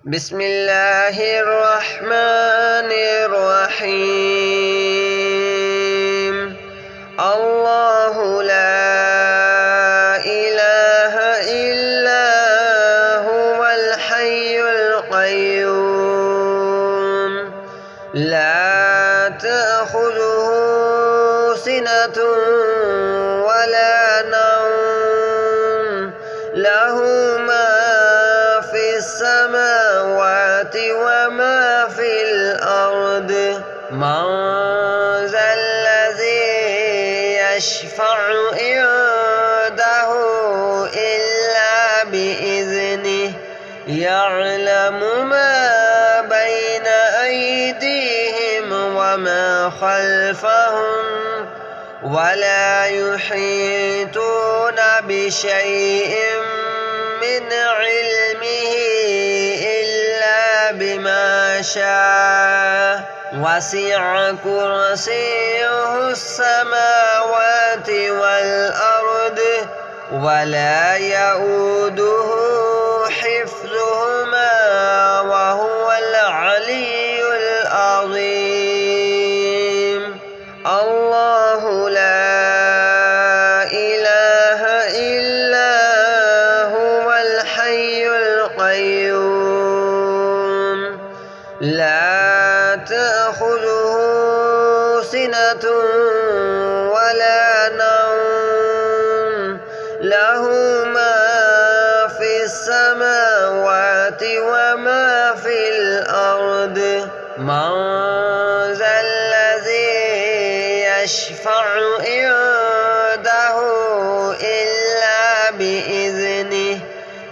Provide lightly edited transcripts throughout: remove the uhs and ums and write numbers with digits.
بسم الله الرحمن الرحيم. الله لا إله إلا هو الحي القيوم لا تأخذه سنة ولا نوم له ما في السماوات وما في الأرض من ذا الذي يشفع عنده إلا بإذنه يعلم ما بين أيديهم وما خلفهم ولا يحيطون بشيء من علمه إلا بما شاء وسع كرسيه السماوات والأرض ولا يؤوده حفظهما وهو العلي العظيم. الله لا إله إلا هو الحي القيوم لا تأخذه سنة ولا نوم له ما في السماوات وما في الأرض من ذا الذي يشفع عنده إلا بإذنه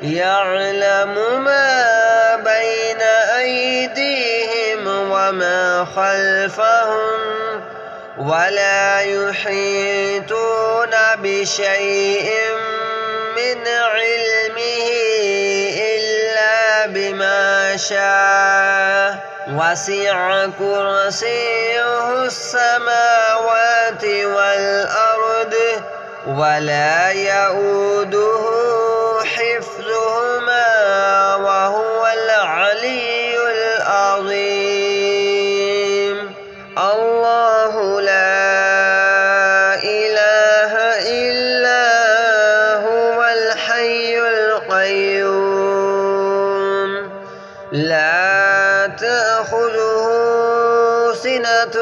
يعلم ما بين أيديهم وما خلفهم ولا يحيطون بشيء من علمه إلا بما شاء وسع كرسيه السماوات والأرض ولا يؤوده حفظهما وهو العلي العظيم. الله لا إله إلا هو الحي القيوم لا تأخذه سنة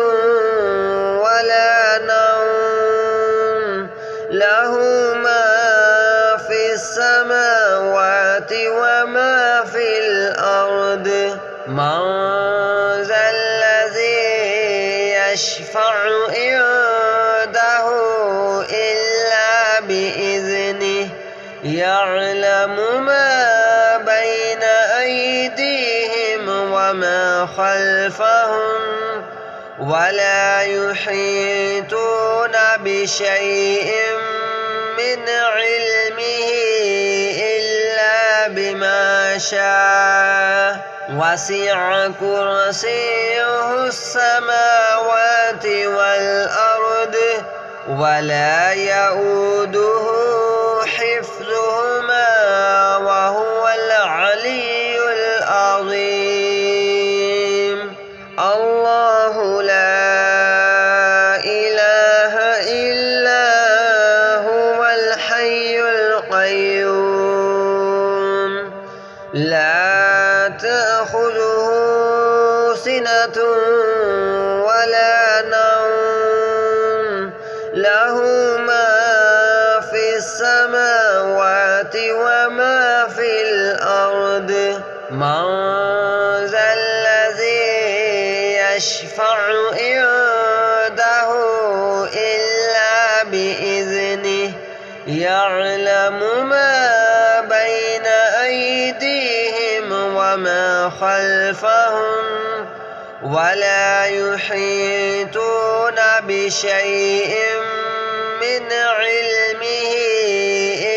ولا نوم له ما في السماوات وما في الأرض من ذا الذي يشفع عنده إلا بإذنه يعلم ما بين أيديهم وما خلفهم ولا يحيطون بشيء من علمه إلا بما شاء وسع كرسيه السماوات والأرض ولا يؤوده حفظهما وهو العلي العظيم. الله لا إله إلا هو الحي القيوم لا تأخذه سنة ولا نوم له ما في السماوات وما في الأرض من ذا الذي يشفع عنده إلا بإذنه يعلم ما بين أيديهم وما خلفهم ولا يحيطون بشيء من علمه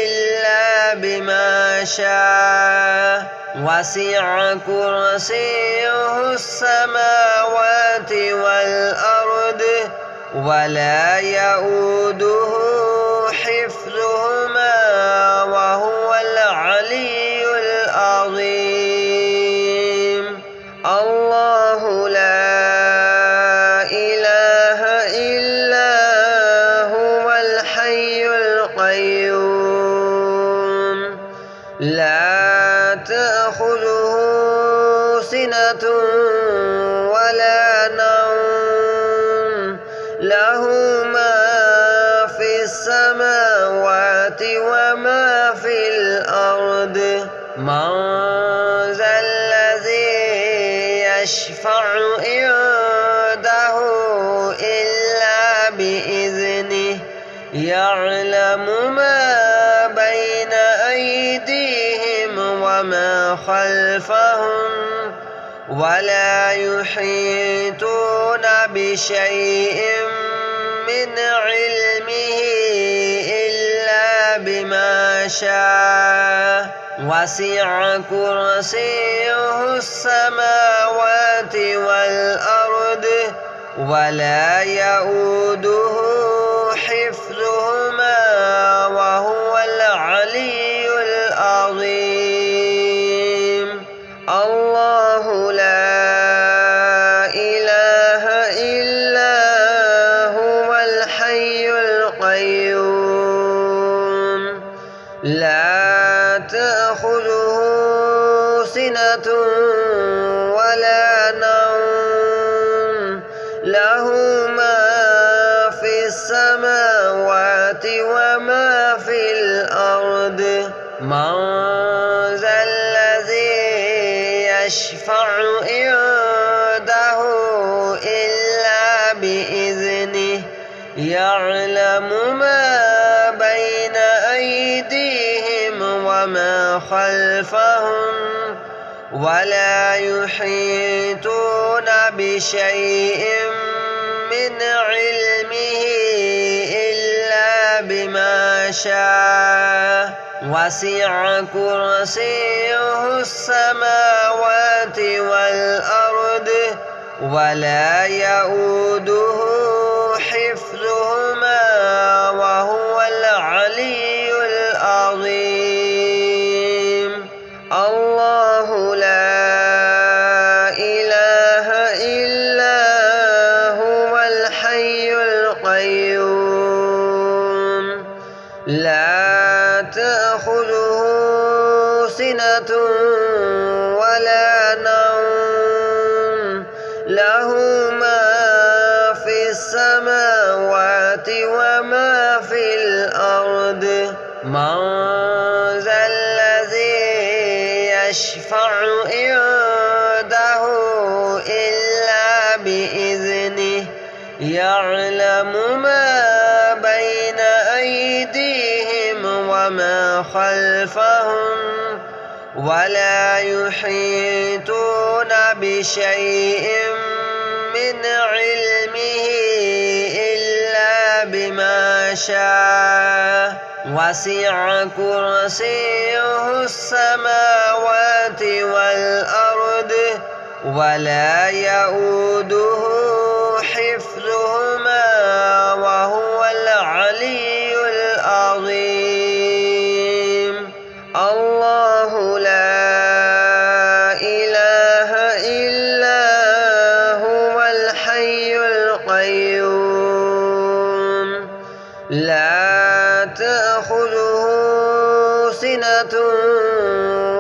إلا بما شاء وسع كرسيه السماوات والأرض ولا يؤوده حفظهما وهو العلي العظيم. سنة ولا نوم له ما في السماوات وما في الأرض من ذا الذي يشفع عنده إلا بإذنه يعلم ما بين أيديهم وما خلفهم ولا يحيطون بشيء من علمه إلا بما شاء وسع كرسيه السماوات والأرض ولا يؤوده حفظهما وهو العلي العظيم الله لا إله إلا هو الحي القيوم لا تأخذه سنة ولا نوم له ما في السماوات وما في الأرض من ذا الذي يشفع عنده إلا بإذنه يعلم ما بين أيديهم وما خلفهم ولا يحيطون بشيء من علمه إلا بما شاء وسع كرسيه السماوات والأرض ولا يؤوده حفظهما وهو العلي العظيم الله لا إله إلا هو الحي القيوم لا تأخذه سنة ولا نوم له ما في السماوات وما في الأرض من ذا الذي يشفع عنده إلا بإذنه يعلم ما بين أيديهم وما خلفهم ولا يحيطون بشيء من علمه إلا بما شاء وسع كرسيه السماوات والأرض ولا يؤوده حفظهما وهو العلي العظيم الله لا إله إلا هو الحي القيوم لا تأخذه سنة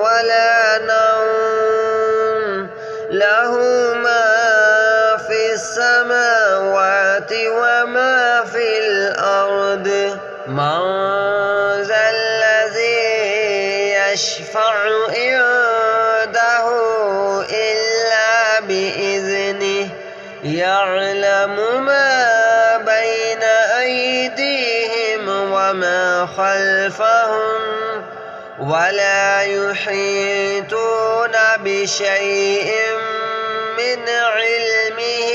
ولا نوم له ما في السماوات وما في الأرض من ذا الذي يشفع عنده إلا بإذنه يعلم ما بين أيديهم وما خلفهم ولا يحيطون بشيء من علمه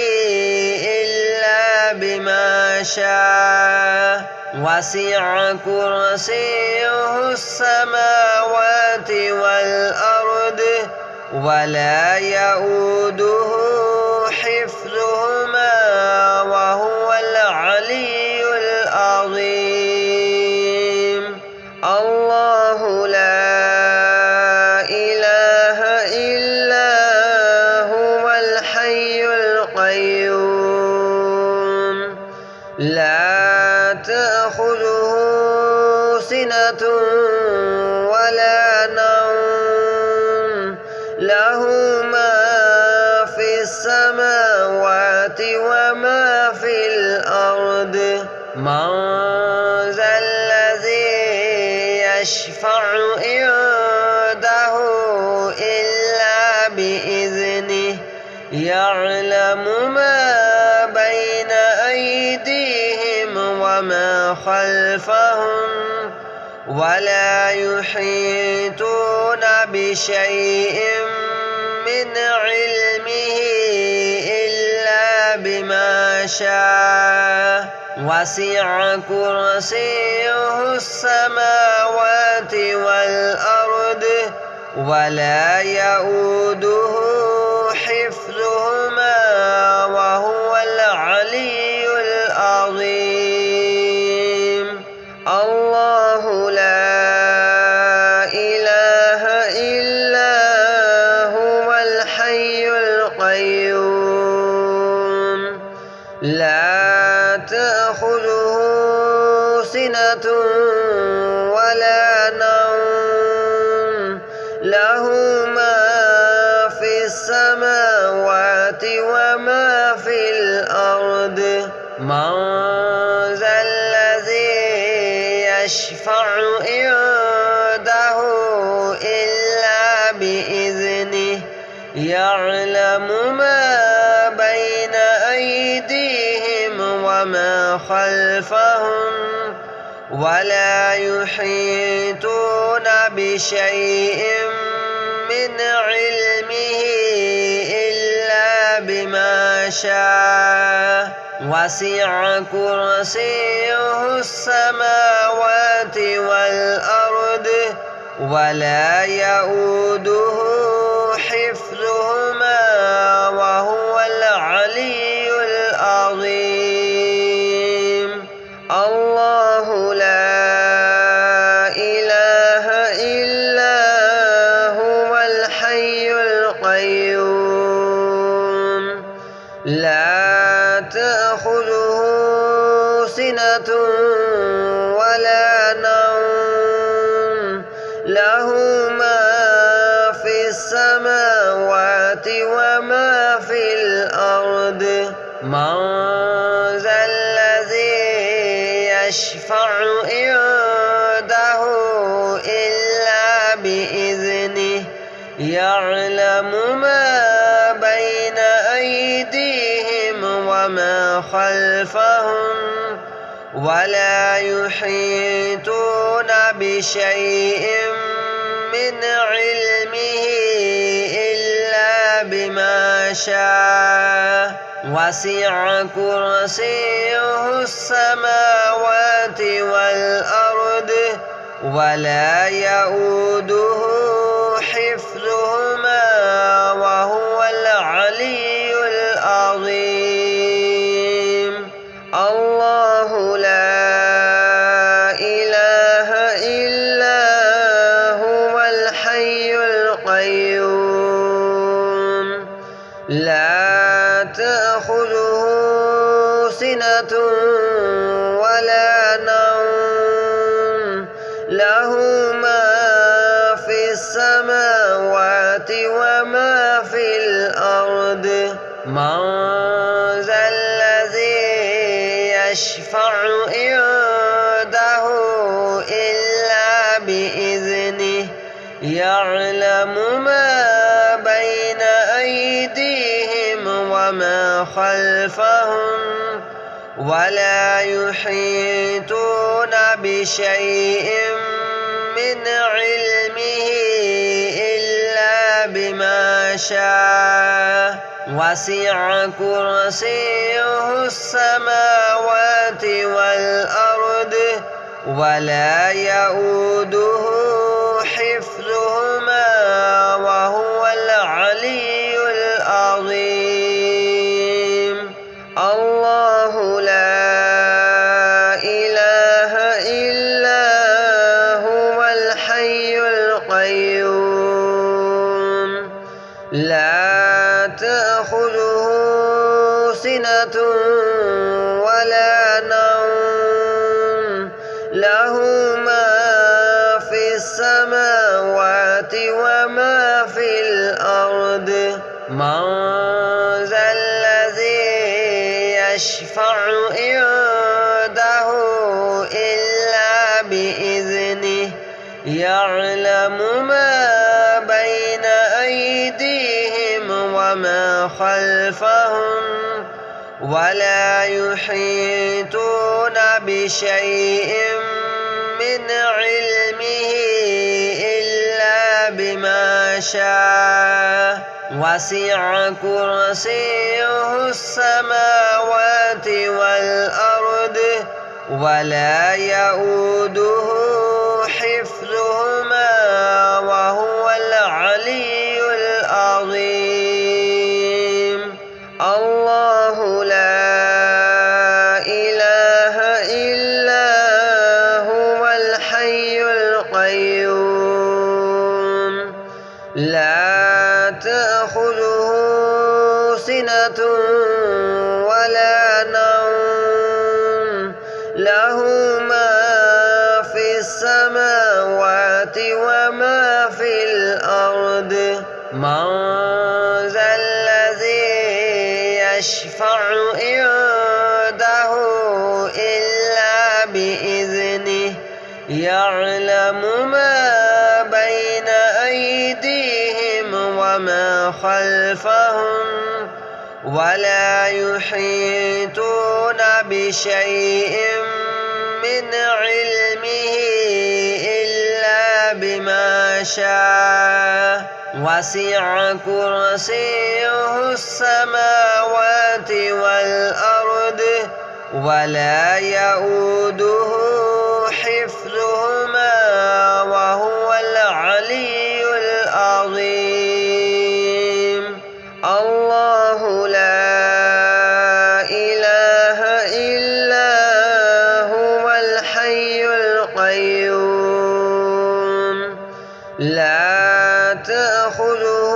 إلا بما شاء وسع كرسيه السماوات والأرض ولا يؤوده حفظهما وهو العلي العظيم الله لا إله إلا هو الحي القيوم لا تأخذه سنة ولا نوم له ما من ذا الذي يشفع عنده إلا بإذنه يعلم ما بين أيديهم وما خلفهم ولا يحيطون بشيء من علمه إلا بما شاء وسع كرسيه السماوات والأرض ولا يؤوده حفظهما وهو العلي العظيم. الله لا إله إلا هو الحي القيوم لا تأخذه سنة ولا نوم له ما في السماوات وما في الأرض من ذا الذي يشفع عنده إلا بإذنه يعلم ما بين أيديهم وما خلفهم ولا يحيطون بشيء من علمه إلا بما شاء وسع كرسيه السماوات والأرض ولا يؤوده حفظهما وهو العلي العظيم. الله لا إله إلا هو الحي القيوم لا تأخذه سنة ولا نوم له ما في السماوات وما في الأرض من ذا الذي يشفع عنده إلا بإذنه يعلم ما بين أيديهم وما خلفهم ولا يحيطون بشيء من علمه إلا بما شاء وسع كرسيه السماوات والأرض ولا يؤوده حفظهما وهو العلي العظيم. الله لا إله إلا هو الحي القيوم لا تأخذه سنة ولا نوم له ما في السماوات وما في الأرض من ذا الذي يشفع عنده إلا بإذنه يعلم ما بين أيديهم وما خلفهم ولا يحيطون بشيء من علمه إلا بما شاء وسع كرسيه السماوات والأرض ولا يؤوده حفظهما وهو العلي العظيم. الله لا إله إلا هو الحي القيوم لا تأخذه سنة ولا نوم له ما في السماوات وما في الأرض من ذا الذي يشفع عنده يعلم ما بين أيديهم وما خلفهم ولا يحيطون بشيء من علمه إلا بما شاء وسع كرسيه السماوات والأرض ولا يؤوده حفظهما وهو العلي العظيم الله لا إله إلا هو الحي القيوم لا تأخذه سنة ولا نوم له ما في السماوات وما في الأرض من ذا الذي يشفع عنده إلا بإذنه يعلم ما بين أيديهم وما خلفهم ولا يحيطون بشيء من علمه إلا بما شاء وسع كرسيه السماوات والأرض ولا يؤوده حفظهما وهو العلي العظيم الله لا إله إلا هو الحي القيوم لا تأخذه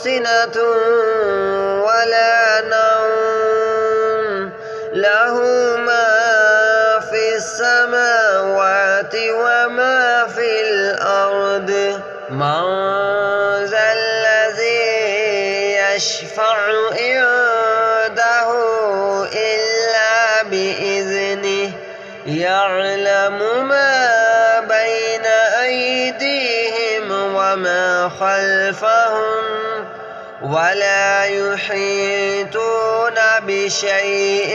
سنة ولا نوم له ما في السماوات وما في الأرض من ذا الذي يشفع عنده إلا بإذنه يعلم ما بين أيديهم وما خلفهم ولا يحيطون بشيء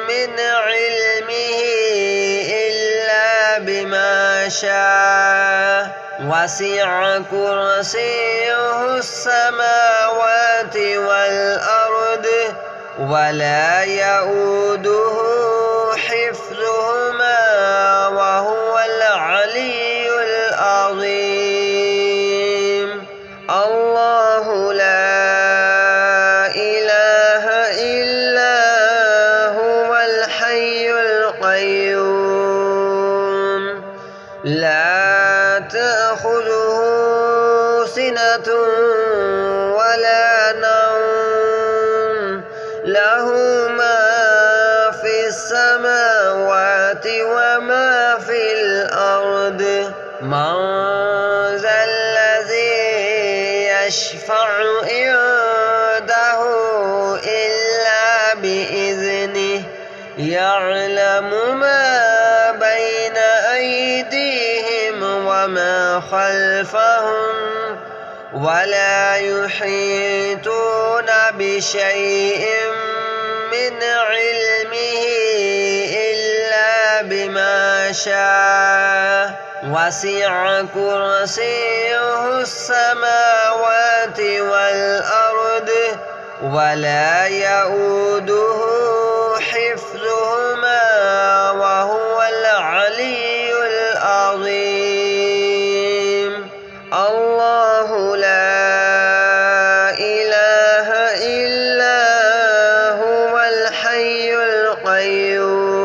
من علمه إلا بما شاء وسع كرسيه السماوات والأرض ولا يؤوده حفظهما وهو العلي العظيم الله لا إله إلا هو الحي القيوم لا تأخذه سنة ولا نوم له ما في السماوات وما في الأرض من ذا الذي يشفع عنده إلا بإذنه يعلم ما بين أيديهم وما خلفهم ولا يحيطون بشيء من علمه إلا بما شاء وسع كرسيه السماوات والأرض ولا يؤوده حفظهما وهو العلي العظيم الله لا إله إلا هو الحي القيوم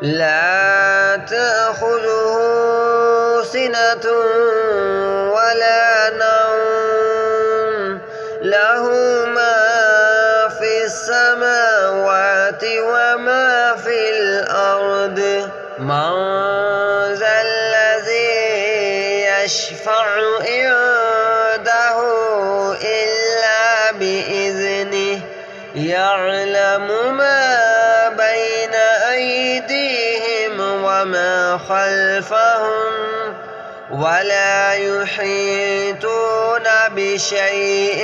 لا تأخذه سنة ولا نوم له ما في السماوات وما في الأرض من ذا الذي يشفع عنده إلا بإذنه يعلم ما بين أيديهم وما خلفهم ولا يحيطون بشيء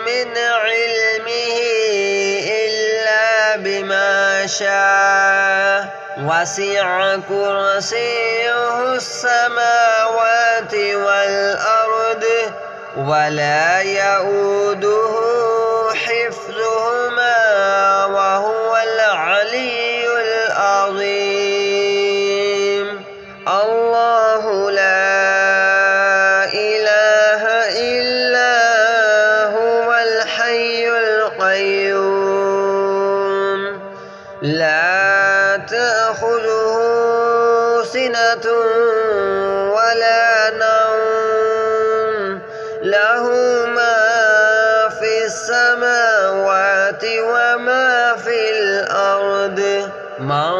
من علمه إلا بما شاء وسع كرسيه السماوات والأرض ولا يؤوده حفظهما وهو العلي العظيم. الله لا إله إلا هو الحي القيوم لا تأخذه سنة ولا نوم له ما في السماوات وما في الأرض من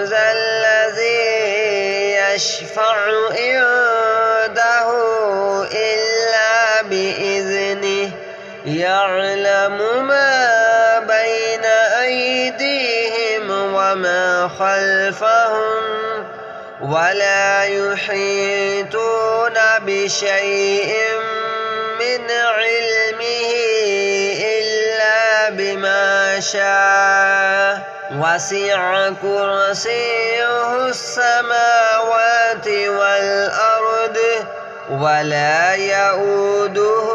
ذا الذي يشفع عنده إلا بإذنه يعلم ما بين أيديهم وما خلفهم ولا يحيطون بشيء من علمه إلا بما شاء وسع كرسيه السماوات والأرض ولا يؤوده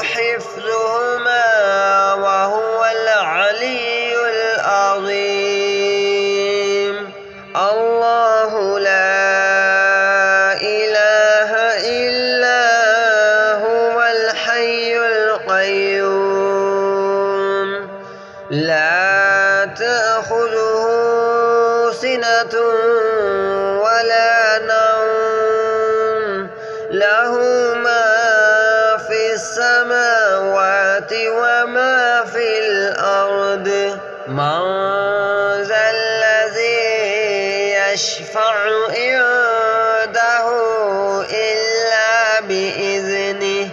حفظهما وهو العلي العظيم. الله لا إله إلا هو الحي القيوم لا تأخذه سنة ولا نوم له ما في السماوات وما في الأرض من ذا الذي يشفع عنده إلا بإذنه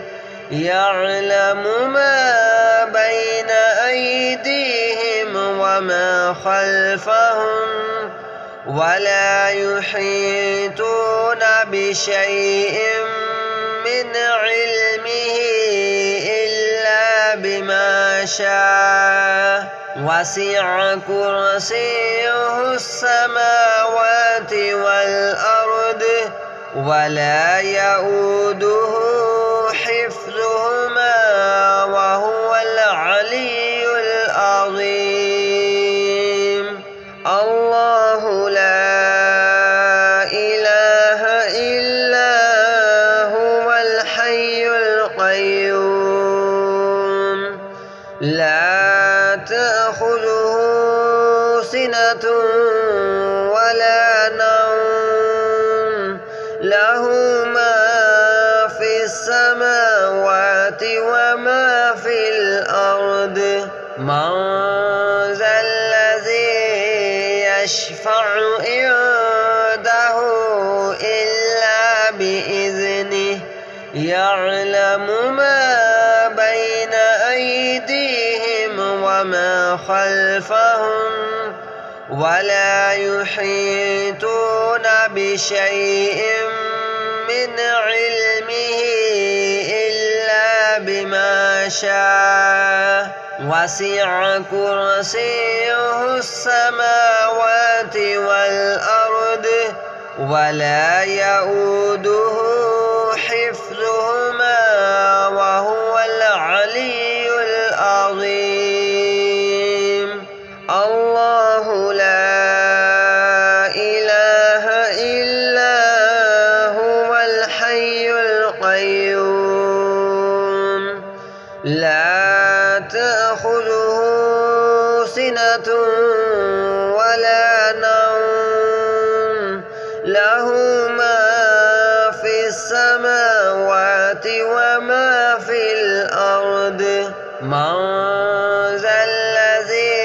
يعلم ما بين أيديهم وما خلفهم ولا يحيطون بشيء من علمه إلا بما شاء وسع كرسيه السماوات والأرض ولا يؤوده حفظهما وهو العلي العظيم. الله لا إله إلا هو الحي القيوم لا تأخذه سنة ولا نوم له ما في السماوات وما في الأرض من ذا الذي يشفع عنده إلا بإذنه يعلم ما بين أيديهم وما خلفهم ولا يحيطون بشيء من علمه إلا بما شاء وسع كرسيه السماوات والأرض ولا يؤوده حفظهما وهو العلي العظيم. الله لا إله إلا هو الحي القيوم لا تأخذه سنة ولا نوم له ما في السماوات وما في الأرض من ذا الذي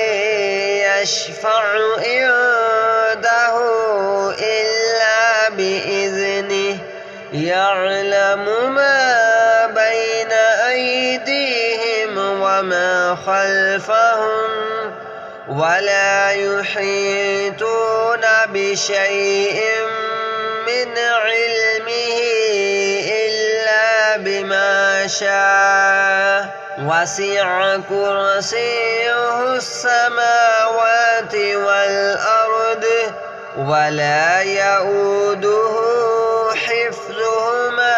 يشفع عنده إلا بإذنه يعلم ما بين أيديهم وما خلفهم ولا يحيطون بشيء من علمه إلا بما شاء وسع كرسيه السماوات والأرض ولا يؤوده حفظهما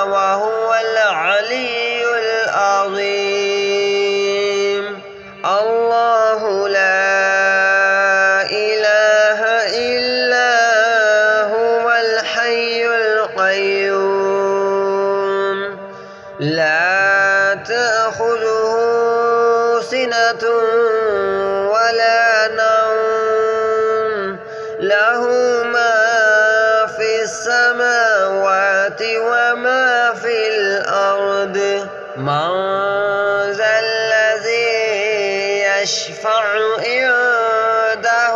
وهو العلي العظيم. الله لا إله إلا هو الحي القيوم لا تأخذه سنة ولا نوم له ما في السماوات وما في الأرض من ذا الذي يشفع عنده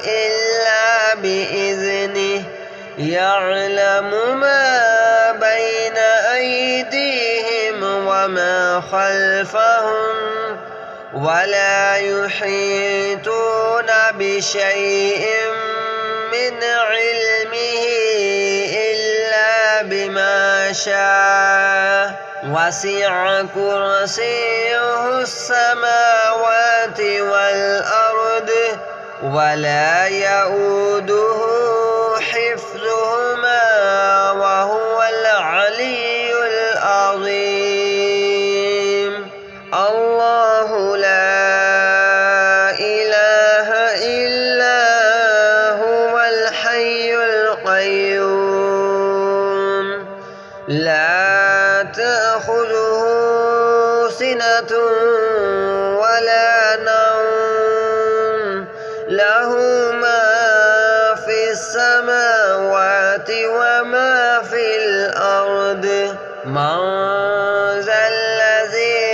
إلا بإذنه يعلم ما بين أيديهم وما خلفهم ولا يحيطون بشيء من علمه إلا بما شاء وسع كرسيه السماوات والأرض ولا يؤوده حفظهما وهو العلي العظيم. الله لا إله إلا هو الحي القيوم لا تأخذه سنة ولا نوم له ما في السماوات وما في الأرض من ذا الذي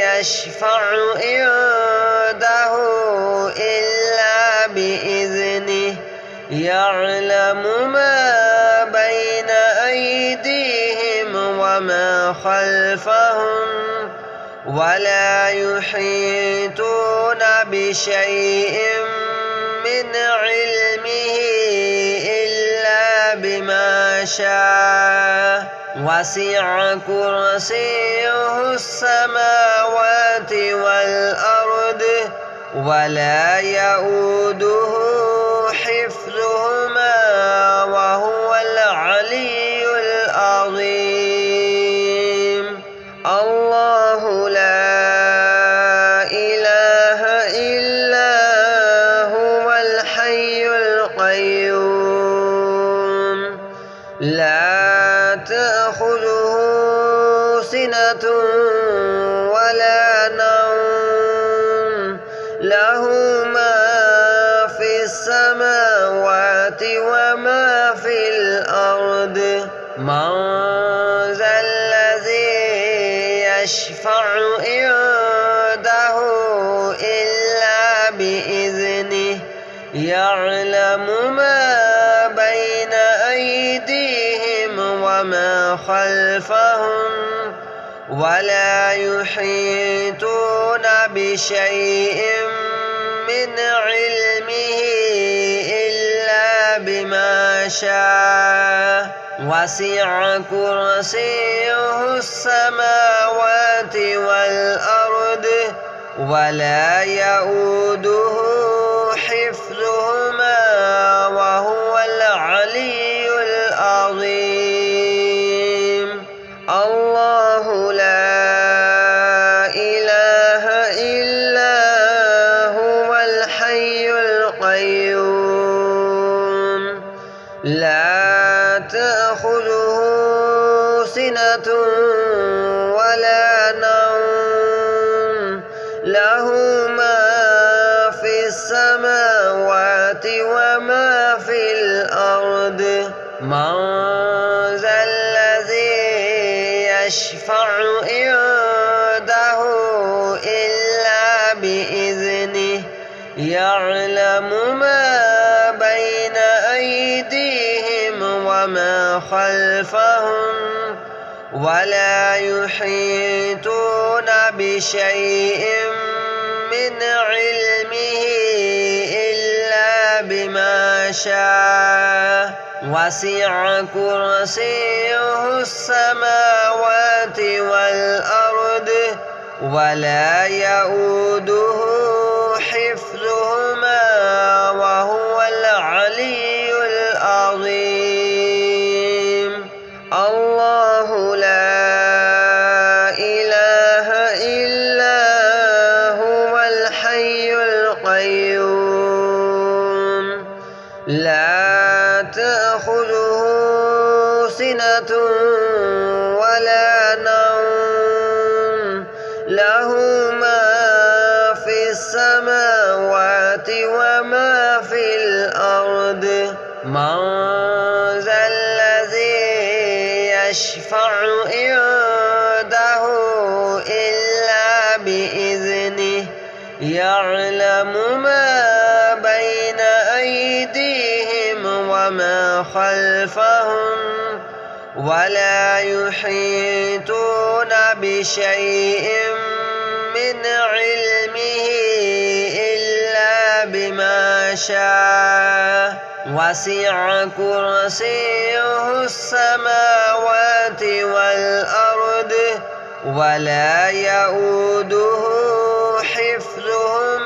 يشفع عنده إلا بإذنه يعلم ما بين أيديهم وما خلفهم ولا يحيطون بشيء من علمه إلا بما شاء وسع كرسيه السماوات والأرض ولا يؤوده حفظهما وهو العلي العظيم. الله لا إله إلا هو الحي القيوم لا تأخذه سنة ولا نوم له ما في السماوات وما في الأرض من ذا الذي يشفع عنده إلا بإذنه يعلم ما بين أيديهم وما خلفهم ولا يحيطون بشيء من علمه إلا بما شاء وسع كرسيه السماوات والأرض ولا يؤوده حفظهما وهو العلي العظيم. الله لا إله إلا هو الحي القيوم لا تأخذه سنة ولا نوم له ما في السماوات وما في الأرض من ذا الذي يشفع عنده إلا بإذنه يعلم ما بين أيديهم وما خلفهم ولا يحيطون بشيء من علمه إلا بما شاء وسع كرسيه السماوات والأرض ولا يؤوده حفظهما وهو العلي العظيم. الله لا إله إلا هو الحي القيوم لا تأخذه سنة ولا نوم له ما في السماوات وما في الأرض من ذا الذي يشفع عنده إلا بإذنه يعلم ما بين أيديهم وما خلفهم ولا يحيطون بشيء من علمه إلا بما شاء وسع كرسيه السماوات والأرض ولا يؤوده حفظهما